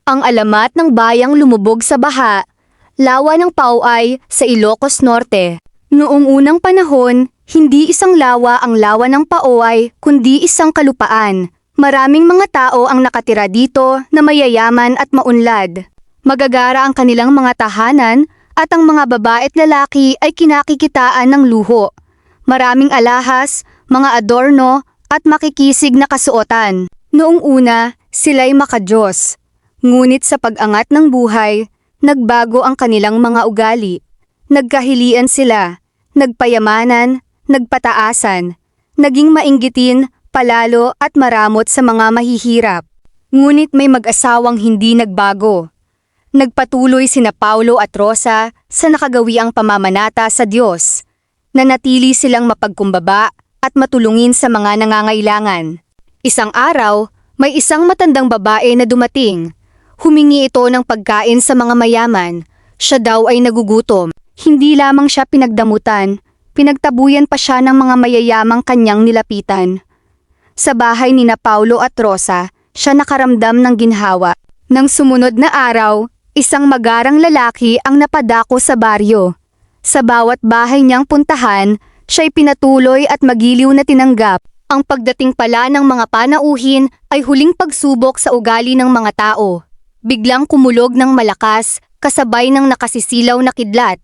Ang alamat ng bayang lumubog sa baha, lawa ng Pauay sa Ilocos Norte. Noong unang panahon, hindi isang lawa ang lawa ng Pauay kundi isang kalupaan. Maraming mga tao ang nakatira dito na mayayaman at maunlad. Magagara ang kanilang mga tahanan at ang mga babae at lalaki ay kinakikitaan ng luho. Maraming alahas, mga adorno at makikisig na kasuotan. Noong una, sila'y makadiyos. Ngunit sa pag-angat ng buhay, nagbago ang kanilang mga ugali. Nagkahilian sila, nagpayamanan, nagpataasan, naging mainggitin, palalo at maramot sa mga mahihirap. Ngunit may mag-asawang hindi nagbago. Nagpatuloy sina Paulo at Rosa sa nakagawiang pamamanata sa Diyos. Nanatili silang mapagkumbaba at matulungin sa mga nangangailangan. Isang araw, may isang matandang babae na dumating. Humingi ito ng pagkain sa mga mayaman. Siya daw ay nagugutom. Hindi lamang siya pinagdamutan, pinagtabuyan pa siya ng mga mayayamang kanyang nilapitan. Sa bahay ni na Paulo at Rosa, siya nakaramdam ng ginhawa. Nang sumunod na araw, isang magarang lalaki ang napadako sa baryo. Sa bawat bahay niyang puntahan, siya'y pinatuloy at magiliw na tinanggap. Ang pagdating pala ng mga panauhin ay huling pagsubok sa ugali ng mga tao. Biglang kumulog ng malakas, kasabay ng nakasisilaw na kidlat.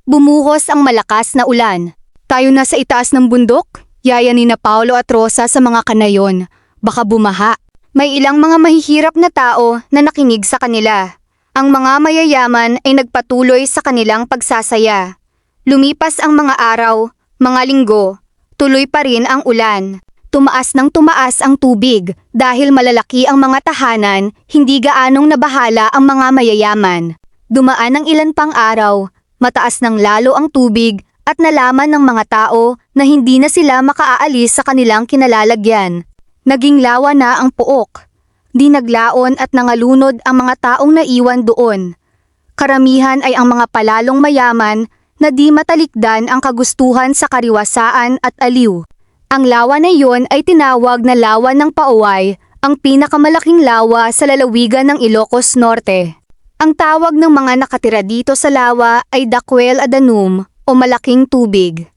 Bumuhos ang malakas na ulan. Tayo na sa itaas ng bundok, yaya ni na Paulo at Rosa sa mga kanayon. Baka bumaha. May ilang mga mahihirap na tao na nakinig sa kanila. Ang mga mayayaman ay nagpatuloy sa kanilang pagsasaya. Lumipas ang mga araw, mga linggo, tuloy pa rin ang ulan. Tumaas ng tumaas ang tubig dahil malalaki ang mga tahanan, hindi gaanong nabahala ang mga mayayaman. Dumaan ang ilan pang araw, mataas ng lalo ang tubig at nalaman ng mga tao na hindi na sila makaalis sa kanilang kinalalagyan. Naging lawa na ang puok. Di naglaon at nangalunod ang mga taong naiwan doon. Karamihan ay ang mga palalong mayaman na di matalikdan ang kagustuhan sa kariwasaan at aliw. Ang lawa na iyon ay tinawag na lawa ng Pauay, ang pinakamalaking lawa sa lalawigan ng Ilocos Norte. Ang tawag ng mga nakatira dito sa lawa ay Dakwel Adanum o malaking tubig.